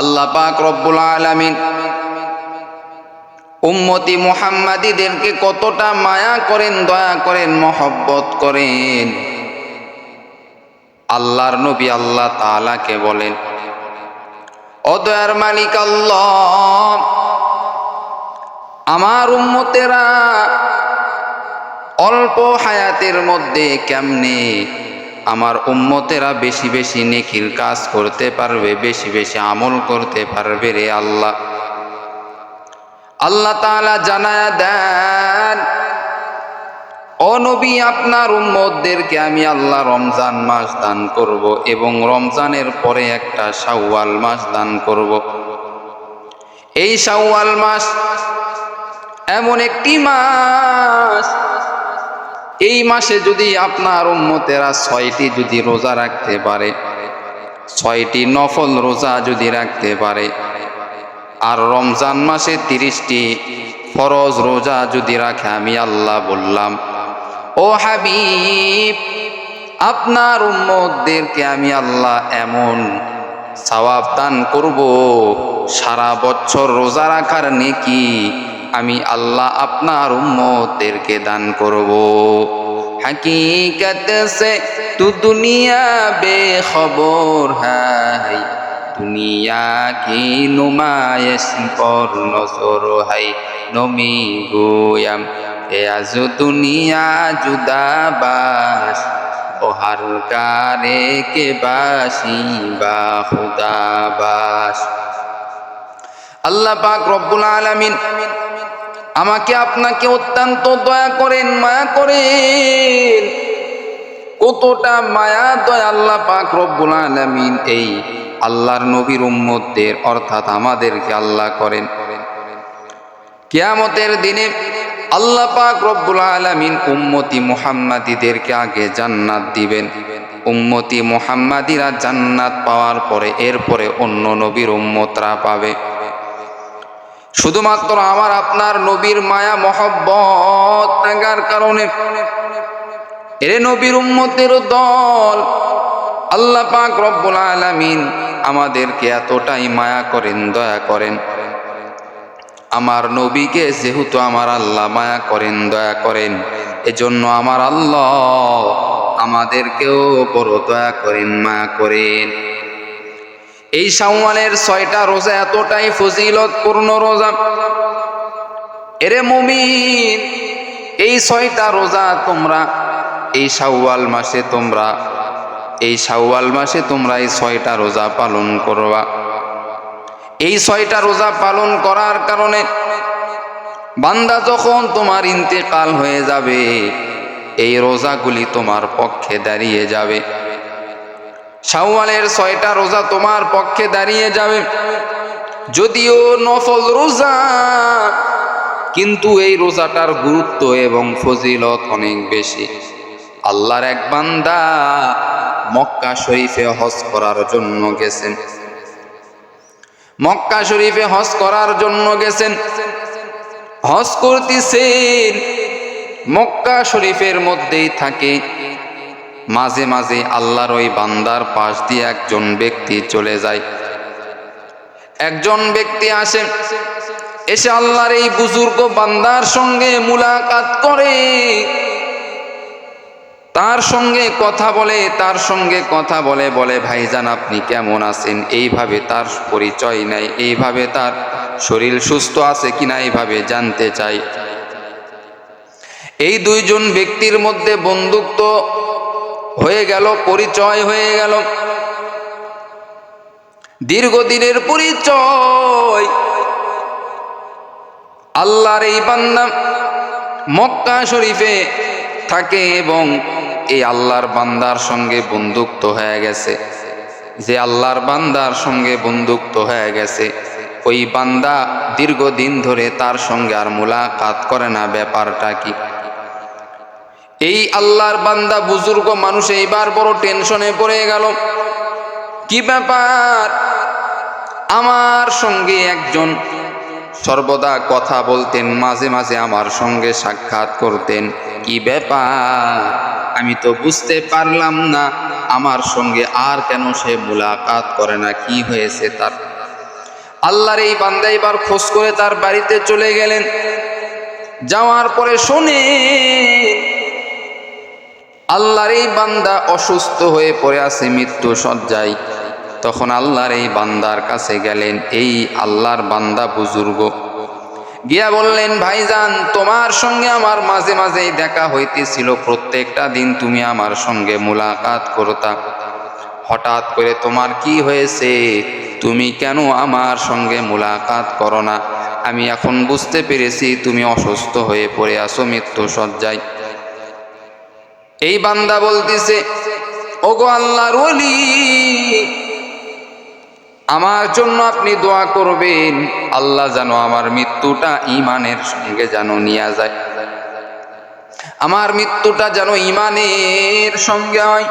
আল্লাহ পাক রব্বুল আলামিন উম্মতি মুহাম্মাদীদেরকে কতটা মায়া করেন, দয়া করেন, মহব্বত করেন। আল্লাহর নবী আল্লাহ তাআলাকে বলেন, ও দয়ার মালিক আল্লাহ, আমার উম্মতেরা অল্প হায়াতের মধ্যে কেমনে আমার উম্মতেরা বেশি বেশি নেকির কাজ করতে পারবে, বেশি বেশি আমল করতে পারবে রে আল্লাহ। আল্লাহ তাআলা জানায়া দেন, ও নবী, আপনার উম্মতদেরকে আমি আল্লাহ রমজান মাস দান করব এবং রমজানের পরে একটা শাওয়াল মাস দান করব। এই শাওয়াল মাস এমন একটি মাস, এই মাসে যদি আপনার উম্মতেরা 6টি যদি রোজা রাখতে পারে, 6টি নফল রোজা যদি রাখতে পারে, আর রমজান মাসে 30টি ফরজ রোজা যদি রাখে, আমি আল্লাহ বললাম, ও হাবিব, আপনার উম্মতদেরকে আমি আল্লাহ এমন সওয়াব দান করব, সারা বছর রোজা রাখার নেকি আমি আল্লাহ আপনার উম্মতদেরকে দান করব। हकीकत से तू दुनिया बेखबर है, दुनिया की नुमाइश पर नजर है। नमी गोयम ए आज दुनिया जुदा बास, ओ हर कारे के बासी बा खुदा बास। আল্লাহ পাক রব্বুল আলামিন আমাকে আপনাকে অত্যন্ত দয়া করেন, মায়া করেন। কতটা মায়া দয়া আল্লাহ পাক রব্বুল আলামিন এই আল্লাহর নবীর উম্মতদের অর্থাৎ আমাদেরকে আল্লাহ করেন। কিয়ামতের দিনে আল্লাহ পাক রব্বুল আলামিন উম্মতি মুহাম্মাদীদেরকে আগে জান্নাত দিবেন। উম্মতি মুহাম্মাদীরা জান্নাত পাওয়ার পরে এরপরে অন্য নবীর উম্মতরা পাবে। শুধুমাত্র আমার আপনার নবীর মায়া মহব্বত থাকার কারণে এর নবীর উম্মতের দল আল্লাহ পাক রব্বুল আলামিন আমাদেরকে এতটাই মায়া করেন, দয়া করেন। আমার নবীকে যেহেতু আমার আল্লাহ মায়া করেন, দয়া করেন, এজন্য আমার আল্লাহ আমাদেরকেও বড় দয়া করেন, মায়া করেন। এই শাওয়ালের 6টা রোজা এতটাই ফজিলতপূর্ণ রোজা, এরে মুমিন, এই 6টা রোজা তোমরা এই শাওয়াল মাসে এই 6টা রোজা পালন করবা। এই 6টা রোজা পালন করার কারণে বান্দা যখন তোমার ইন্তেকাল হয়ে যাবে, এই রোজাগুলি তোমার পক্ষে দাঁড়িয়ে যাবে। শাওয়ালের 6টা রোজা তোমার পক্ষে দাঁড়িয়ে যাবে। যদিও নফল রোজা, কিন্তু এই রোজাটার গুরুত্ব এবং ফজিলত অনেক বেশি। আল্লাহর এক বান্দা মক্কা শরীফে হজ করার জন্য গেছেন। মক্কা শরীফে হজ করার জন্য গেছেন, হজ করতেছেন। মক্কা শরীফের মধ্যেই থাকে। মাঝে মাঝে আল্লাহর ওই বান্দার পাশ দিয়ে একজন ব্যক্তি চলে যায়। একজন ব্যক্তি আসে, এসে আল্লাহর এই বুজুর্গ বান্দার সঙ্গে মুলাকাত করে, তার সঙ্গে কথা বলে, বলে ভাইজান আপনি কেমন আছেন, এইভাবে তার পরিচয় নেয়, এইভাবে তার শরীর সুস্থ আছে কিনা এইভাবে জানতে চাই। এই দুইজন ব্যক্তির মধ্যে বন্ধুত্ব হয়ে গেল, পরিচয় হয়ে গেল, দীর্ঘদিনের পরিচয়। আল্লাহর এই বান্দা মক্কা শরীফে থাকে এবং এই আল্লাহর বান্দার সঙ্গে বন্ধুত্ব হয়ে গেছে। যে আল্লাহর বান্দার সঙ্গে বন্ধুত্ব হয়ে গেছে, ওই বান্দা দীর্ঘদিন ধরে তার সঙ্গে আর মুলাকাত করে না। ব্যাপারটা কি? এই আল্লাহর বান্দা বুজুর্গ মানুষ এইবার বড় টেনশনে পড়ে গেল। কি ব্যাপার? আমার সঙ্গে একজন সর্বদা কথা বলতেন, মাঝে মাঝে আমার সঙ্গে সাক্ষাৎ করতেন, কি ব্যাপার আমি তো বুঝতে পারলাম না, আমার সঙ্গে আর কেন সে মুলাকাত করে না, কি হয়েছে তার? আল্লাহর এই বান্দা এবার খোঁজ করে তার বাড়িতে চলে গেলেন। যাওয়ার পরে শুনে আল্লাহর এই বান্দা অসুস্থ হয়ে পড়ে আছে মৃত্যু শয্যায়। তখন আল্লাহর এই বান্দার কাছে গেলেন, এই আল্লাহর বান্দা বুজুর্গ, গিয়া বললেন, ভাইজান, তোমার সঙ্গে আমার মাঝে মাঝেই দেখা হইতেছিল, প্রত্যেকটা দিন তুমি আমার সঙ্গে মুলাকাত করতা, হঠাৎ করে তোমার কি হয়েছে? তুমি কেন আমার সঙ্গে মুলাকাত করো না? আমি এখন বুঝতে পেরেছি তুমি অসুস্থ হয়ে পড়ে আছো মৃত্যু শয্যায়। এই বান্দা বলতেছে, ওগো আল্লাহর ওলি, আমার জন্য আপনি দোয়া করবেন, আল্লাহ যেন আমার মৃত্যুটা ঈমানের সঙ্গে যেন নিয়ে যায়, আমার মৃত্যুটা যেন ঈমানের সঙ্গে হয়,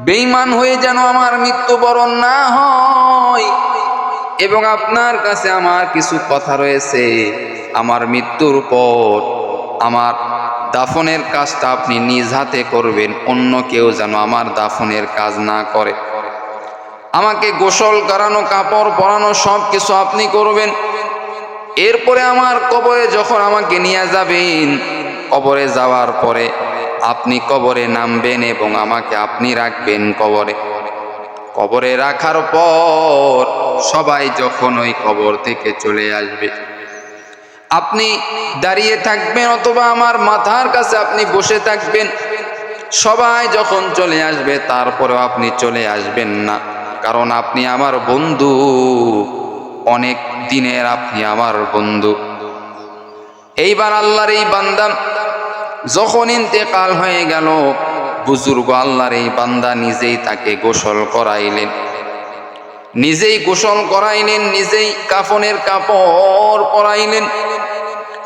বেঈমান হয়ে যেন আমার মৃত্যুবরণ না হয়। এবং আপনার কাছে আমার কিছু কথা রয়েছে, আমার মৃত্যুর পর আমার দাফনের কাজটা আপনি নিজ হাতে করবেন, অন্য কেউ যেন আমার দাফনের কাজ না করে। আমাকে গোসল করানো, কাপড় পরানো সব কিছু আপনি করবেন। এরপরে আমার কবরে যখন আমাকে নিয়ে যাবেন, কবরে যাওয়ার পরে আপনি কবরে নামবেন এবং আমাকে আপনি রাখবেন কবরে। কবরে রাখার পর সবাই যখন ওই কবর থেকে চলে আসবে, আপনি দাঁড়িয়ে থাকবেন অথবা আমার মাথার কাছে আপনি বসে থাকবেন। সবাই যখন চলে আসবে তারপরেও আপনি চলে আসবেন না, কারণ আপনি আমার বন্ধু, অনেক দিনের আপনি আমার বন্ধু। এইবার আল্লাহর এই বান্দা যখন ইন্তেকাল হয়ে গেল, বুজুর্গ আল্লাহর এই বান্দা নিজেই তাকে গোসল করাইলেন, নিজেই গোসল করাইলেন, নিজেই কাফনের কাপড় পরাইলেন।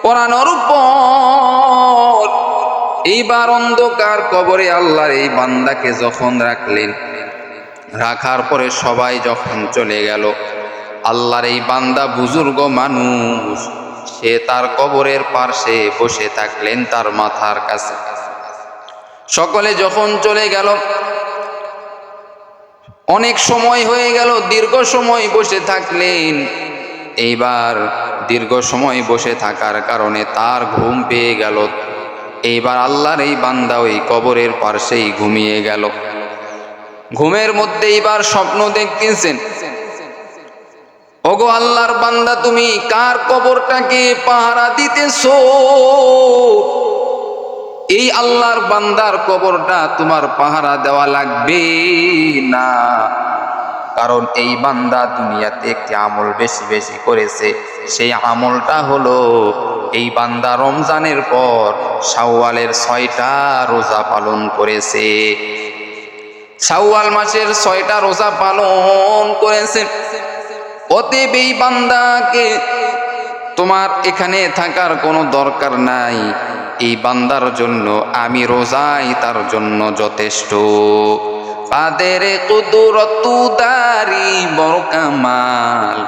পরানোর পর এইবার অন্ধকার কবরে আল্লাহর এই বান্দাকে যখন রাখলেন, রাখার পরে সবাই যখন চলে গেল, আল্লাহর এই বান্দা বুজুর্গ মানুষ, সে তার কবরের পাশে বসে থাকলেন তার মাথার কাছে। সকলে যখন চলে গেল, অনেক সময় হয়ে গেল, দীর্ঘ সময় বসে থাকলেন। এইবার দীর্ঘ সময় বসে থাকার কারণে তার ঘুম পেয়ে গেল। এইবার আল্লাহর এই বান্দা ওই কবরের পাশেই ঘুমিয়ে গেল। ঘুমের মধ্যে এইবার স্বপ্ন দেখতেছেন, ওগো আল্লাহর বান্দা, তুমি কার কবরটাকে পাহারা দিতেছো? এই আল্লাহর বান্দার কবরটা তোমার পাহারা দেওয়া লাগবে না, কারণ এই বান্দা দুনিয়াতে একটি আমল বেশি বেশি করেছে। সেই আমলটা হলো, এই বান্দা রমজানের পর শাওয়ালের 6টা রোজা পালন করেছে। শাওয়াল মাসের 6টা রোজা পালন করেছে। অতএব এই বান্দাকে তোমার এখানে থাকার কোনো দরকার নাই, এই বান্দার জন্য আমি রোজাই তার জন্য যথেষ্ট। কাদের কুদরতু দারি বড় কামাল,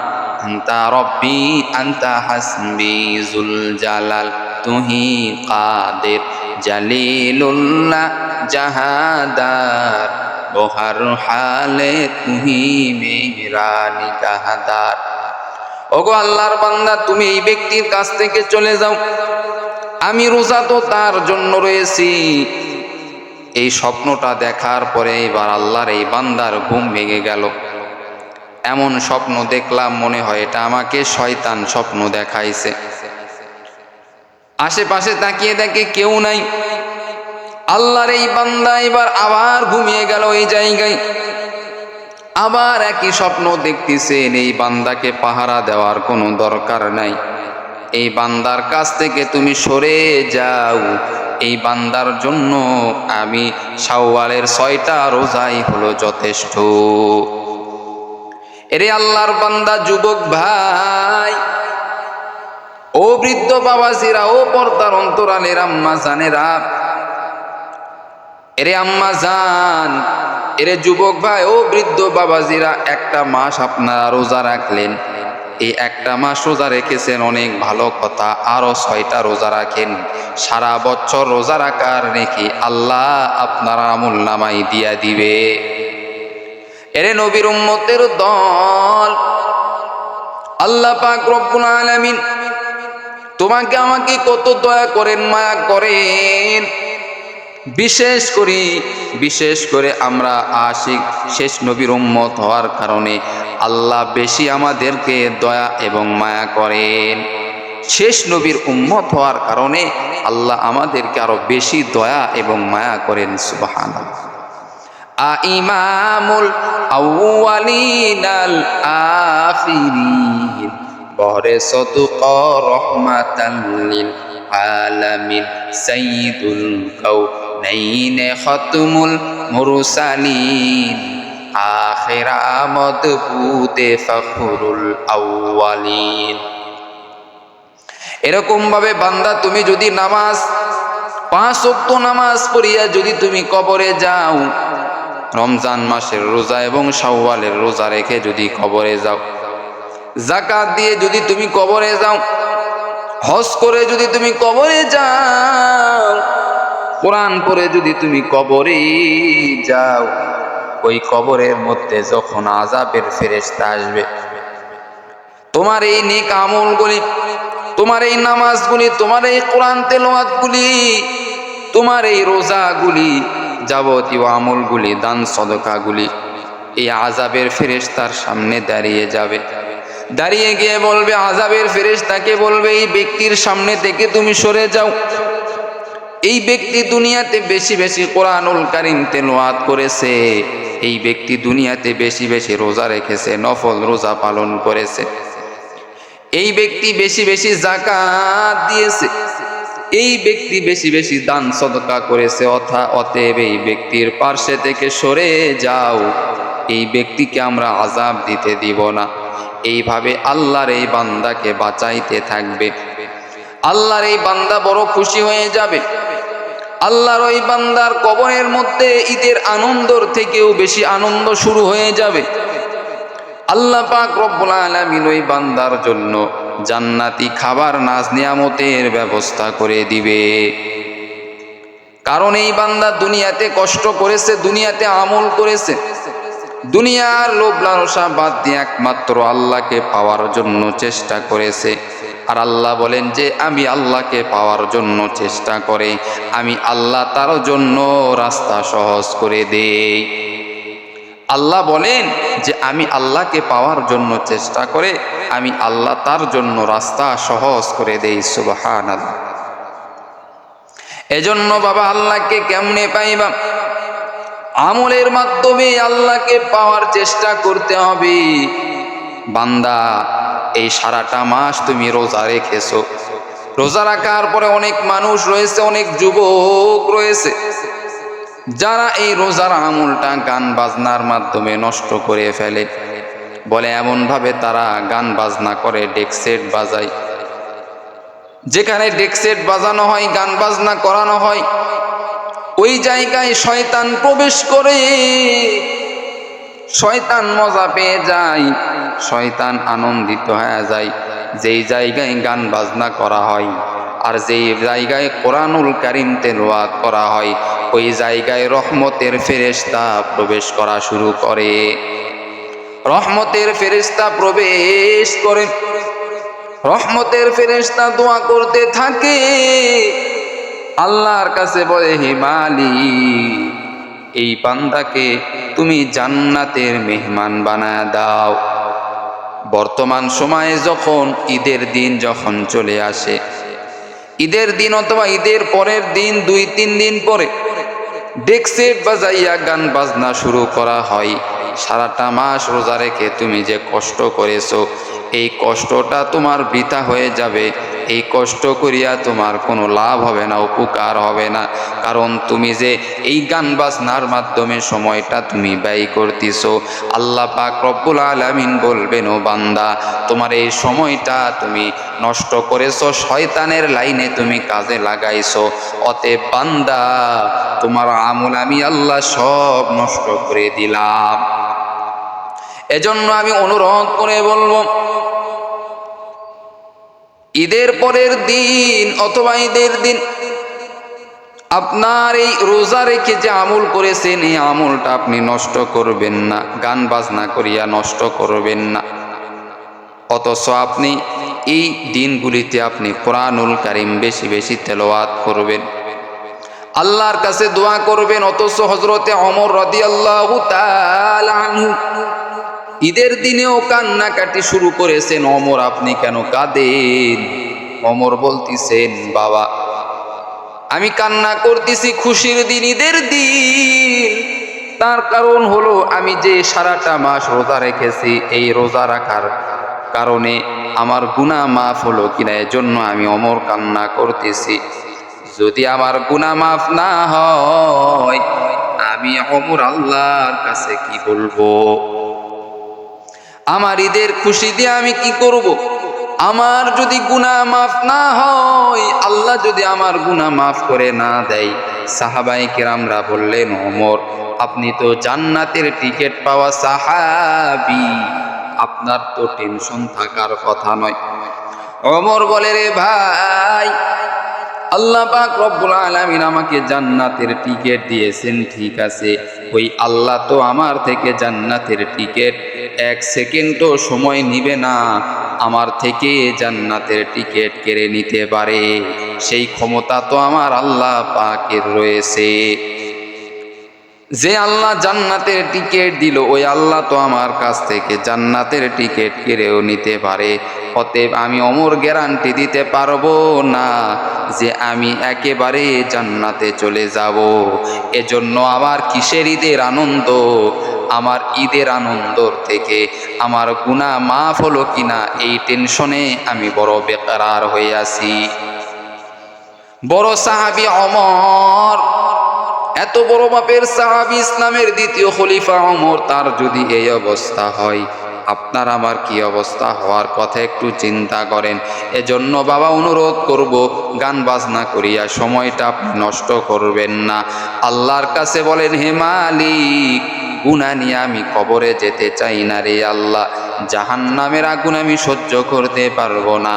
আন্তা রব্বি আন্তা হাসবি জুল জালাল, তুহি কাদের জালিলুল্লাহ জাহাদার, বহার হালে তুহি মেরা নিগাহদার। ওগো আল্লাহর বান্দা, তুমি এই ব্যক্তির কাছ থেকে চলে যাও, আমি রোজা তো তার জন্য রয়েছি। এই স্বপ্নটা দেখার পরে এবার আল্লাহর এই বান্দার ঘুম ভেঙে গেল। এমন স্বপ্ন দেখলাম, মনে হয় এটা আমাকে শয়তান স্বপ্ন দেখাইছে। আশেপাশে তাকিয়ে দেখে কেউ নাই। আল্লাহর এই বান্দা এবার আবার ঘুমিয়ে গেল এই জায়গায়। আবার একই স্বপ্ন দেখতেছেন, এই বান্দাকে পাহারা দেওয়ার কোনো দরকার নাই, এই বান্দার কাছ থেকে তুমি সরে যাও, এই বান্দার জন্য আমি শাওয়ালের 6টা রোজাই হলো যথেষ্ট। এরে আল্লাহর বান্দা, যুবক ভাই, ও বৃদ্ধ বাবাজিরা, ও পর্দার অন্তরালের আম্মা জানেরা, এরে আম্মা জান, এরে যুবক ভাই, ও বৃদ্ধ বাবাজিরা, একটা মাস আপনারা রোজা রাখলেন, এই একটা মাস রোজা রেখেছেন, অনেক ভালো কথা। আরো 6টা রোজা রাখেন, সারা বছর রোজা রাখার নাকি আল্লাহ আপনার আমল নামাই দিয়া দিবে। এরে নবীর উম্মতের দল, আল্লাহ পাক রব্বুল আলামিন তোমাকে আমাকে কত দয়া করেন, মায়া করেন। বিশেষ করে আমরা আশিক শেষ নবীর উম্মত হওয়ার কারণে আল্লাহ বেশি আমাদেরকে দয়া এবং মায়া করেন। শেষ নবীর উম্মত হওয়ার কারণে আল্লাহ আমাদেরকে আরো বেশি দয়া এবং মায়া করেন। সুবহানাল্লাহ। ইমামুল আউয়ালিনাল আখিরিন বহরে সদকা রহমাতাল লিল আলামিন সাইয়্যিদুল কাউনাইন খাতমুল মুরসালিন আখির মদবুতে ফখরুল আউয়ালিন। এরকম ভাবে বান্দা তুমি যদি নামাজ 5 ওয়াক্ত নামাজ পড়িয়া যদি তুমি কবরে যাও, রমজান মাসের রোজা এবং শাওয়ালের রোজা রেখে যদি কবরে যাও, যাকাত দিয়ে যদি তুমি কবরে যাও, হজ করে যদি তুমি কবরে যাও, কোরআন পড়ে যদি তুমি কবরে যাও, ওই কবরের মধ্যে যখন আযাবের ফেরেশতা আসবে, তোমার এই নেক আমলগুলি, তোমার এই নামাজগুলি, তোমার এই কোরআন তেলাওয়াতগুলি, তোমার এই রোজাগুলি, যাবতীয় আমলগুলি, দান সদকাগুলি এই আযাবের ফেরেশতার সামনে দাঁড়িয়ে যাবে। দাঁড়িয়ে গিয়ে বলবে, আযাবের ফেরেশতাকে বলবে, এই ব্যক্তির সামনে থেকে তুমি সরে যাও। এই ব্যক্তি দুনিয়াতে বেশি বেশি কোরআনুল কারীম তেলাওয়াত করেছে, এই ব্যক্তি দুনিয়াতে বেশি বেশি রোজা রেখেছে, নফল রোজা পালন করেছে, এই ব্যক্তি বেশি বেশি যাকাত দিয়েছে, এই ব্যক্তি বেশি বেশি দান সদকা করেছে, অতএব এই ব্যক্তির পার্শ্বে থেকে সরে যাও, এই ব্যক্তিকে আমরা আযাব দিতে দিব না। এইভাবে আল্লাহর এই বান্দাকে বাঁচাইতে থাকবে। আল্লাহর এই বান্দা বড় খুশি হয়ে যাবে। আল্লাহর ওই বান্দার কবরের মধ্যে ঈদের আনন্দর থেকেও বেশি আনন্দ শুরু হয়ে যাবে। আল্লাহ পাক রব্বুল আলামিন ওই বান্দার জন্য জান্নাতি খাবার নাজ নিয়ামতের ব্যবস্থা করে দিবে। কারণ এই বান্দা দুনিয়াতে কষ্ট করেছে, দুনিয়াতে আমল করেছে, দুনিয়ার লোভ লালসা বাদ দিয়ে একমাত্র আল্লাহকে পাওয়ার জন্য চেষ্টা করেছে। আর আল্লাহ বলেন যে আমি আল্লাহকে পাওয়ার জন্য চেষ্টা করে, আমি আল্লাহ তার জন্য রাস্তা সহজ করে দেই। আল্লাহ বলেন যে আমি আল্লাহকে পাওয়ার জন্য চেষ্টা করে, আমি আল্লাহ তার জন্য রাস্তা সহজ করে দেই। সুবহানাল্লাহ। এজন্য বাবা আল্লাহকে কেমনে পাইবা? আমলের মাধ্যমে আল্লাহকে পাওয়ার চেষ্টা করতে হবে। বান্দা এই সারাটা মাস তুমি রোজা রেখেছো, রোজা রাখার পরে অনেক মানুষ রয়েছে, অনেক যুবক রয়েছে যারা এই রোজার আমলটা গান বাজনার মাধ্যমে নষ্ট করে ফেলে। বলে এমন ভাবে তারা গান বাজনা করে, ডেক সেট বাজায়। যেখানে ডেক সেট বাজানো হয়, গান বাজনা করানো হয়, ওই জায়গায় শয়তান প্রবেশ করে, শয়তান মজা পেয়ে যায়, শয়তান আনন্দিত হয়ে যায়। যেই জায়গায় গান বাজনা করা হয় আর যেই জায়গায় কোরআনুল কারীম তেলাওয়াত করা হয়, ওই জায়গায় রহমতের ফেরেশতা প্রবেশ করা শুরু করে। রহমতের ফেরেশতা প্রবেশ করে, রহমতের ফেরেশতা দোয়া করতে থাকে, আল্লাহর কাছে বলে, হে মালিক, এই বান্দাকে তুমি জান্নাতের মেহমান বানায় দাও। বর্তমান সময়ে যখন ঈদের দিন যখন চলে আসে, ঈদের দিন অথবা ঈদের পরের দিন 2-3 দিন পরে ডেক সেট বাজাইয়া গান বাজনা শুরু করা হয়। সারাটা মাস রোজা রেখে তুমি যে কষ্ট করেছো, এই কষ্টটা তোমার বৃথা হয়ে যাবে। এই কষ্ট করিয়া তোমার কোনো লাভ হবে না, উপকার হবে না। কারণ তুমি যে এই গান বাজনার মাধ্যমে সময়টা তুমি ব্যয় করতেছো, আল্লাহ পাক রব্বুল আলামিন বলবেন, ও বান্দা, তোমার এই সময়টা তুমি নষ্ট করেছো, শয়তানের লাইনে তুমি কাজে লাগাইছো। অতএব বান্দা, তোমার আমল আমি আল্লাহ সব নষ্ট করে দিলাম। এজন্য আমি অনুরোধ করে বলবো, ঈদের পরের দিন অথবা ঈদের দিন আপনার এই রোজা রেখে যে আমল করেছেন, এই আমলটা আপনি নষ্ট করবেন না, গান বাজনা করিয়া নষ্ট করবেন না। অথচ আপনি এই দিনগুলিতে আপনি কোরআনুল কারীম বেশি বেশি তেলাওয়াত করবেন, আল্লাহর কাছে দোয়া করবেন। অথচ হযরতে ওমর রাদিয়াল্লাহু তাআলা আনহু ঈদের দিনেও কান্নাকাটি শুরু করেছেন। ওমর, আপনি কেন কাঁদেন? ওমর বলতেছেন, বাবা আমি কান্না করতেছি খুশির দিন, ঈদের দিন। তার কারণ হলো আমি যে সারাটা মাস রোজা রেখেছি, এই রোজা রাখার কারণে আমার গুনাহ মাফ হলো কিনা, এজন্য আমি ওমর কান্না করতেছি। যদি আমার গুনাহ মাফ না হয়, আমি ওমর আল্লাহর কাছে কি বলবো? আমার ঈদের খুশি দিয়ে আমি কি করব? আমার যদি গুনাহ মাফ না হয়, আল্লাহ যদি আমার গুনাহ মাফ করে না দেয়। সাহাবায়ে কেরামরা বললেন, ওমর আপনি তো জান্নাতের টিকিট পাওয়া সাহাবী, আপনার তো টেনশন থাকার কথা নয়। ওমর বলে, রে ভাই, আল্লাহ পাক রব্বুল আলামিন আমাকে জান্নাতের টিকিট দিয়েছেন, ঠিক আছে, ওই আল্লাহ তো আমার থেকে জান্নাতের টিকিট এক সেকেন্ডও সময় নিবে না, আমার থেকে জান্নাতের টিকিট কেড়ে নিতে পারে, সেই ক্ষমতা তো আমার আল্লাহ পাকের রয়েছে। যে আল্লাহ জান্নাতের টিকিট দিল, ওই আল্লাহ তো আমার কাছ থেকে জান্নাতের টিকিট কেড়েও নিতে পারে। অতএব আমি ওমর গ্যারান্টি দিতে পারবো না যে আমি একেবারে জান্নাতে চলে যাব। এজন্য আমার কিসের ঈদের আনন্দ? আমার ঈদের আনন্দর থেকে আমার গুনাহ মাফ হলো কিনা এই টেনশনে আমি বড় বেকার হয়ে আছি। বড় সাহাবী ওমর, এত বড় মাপের সাহাবী, ইসলামের দ্বিতীয় খলিফা ওমর, তার যদি এই অবস্থা হয়, আপনার আমার কি অবস্থা হওয়ার কথা একটু চিন্তা করেন। এজন্য বাবা অনুরোধ করব, গান বাজনা করিয়া সময়টা আপনি নষ্ট করবেন না। আল্লাহর কাছে বলেন, হে মালিক, গুনাহ নিয়ে আমি কবরে যেতে চাই না রে আল্লাহ। জাহান্নামের আগুন আমি সহ্য করতে পারবো না,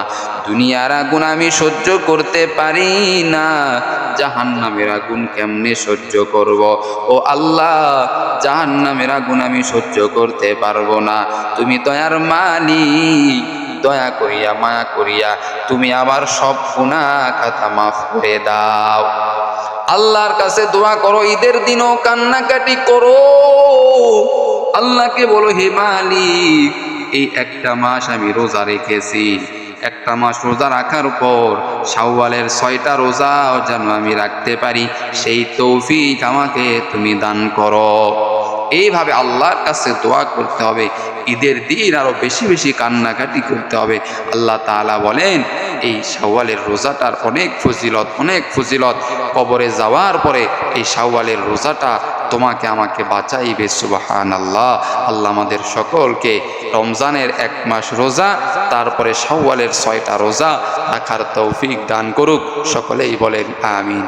দুনিয়ার আগুন আমি সহ্য করতে পারি না, জাহান্নামের আগুন কেমনে সহ্য করব? ও আল্লাহ, জাহান্নামের আগুন আমি সহ্য করতে পারবো না। তুমি দয়ার মালিক, দয়া করিয়া মায়া করিয়া তুমি আমার সব গুনাহ খাতা মাফ করে দাও। আল্লাহর কাছে দোয়া করো, ঈদের দিনও কান্নাকাটি করো, আল্লাহকে বলো, হে মালিক, এই একটা মাস আমি রোজা রেখেছি, একটা মাস রোজা রাখার পর শাওয়ালের 6টা রোজাও যেন আমি রাখতে পারি, সেই তৌফিক আমাকে তুমি দান করো। এইভাবে আল্লাহর কাছে দোয়া করতে হবে। ঈদের দিন আরো বেশি বেশি কান্নাকাটি করতে হবে। আল্লাহ তাআলা বলেন, এই শাওয়ালের রোজাটার অনেক ফজিলত, অনেক ফজিলত। কবরে যাওয়ার পরে এই শাওয়ালের রোজাটা তোমাকে আমাকে বাঁচাইবে। সুবহানাল্লাহ। আল্লাহ আমাদের সকলকে রমজানের 1 মাস রোজা, তারপরে শাওয়ালের 6টা রোজা রাখার তৌফিক দান করুক। সকলেই বলেন আমিন।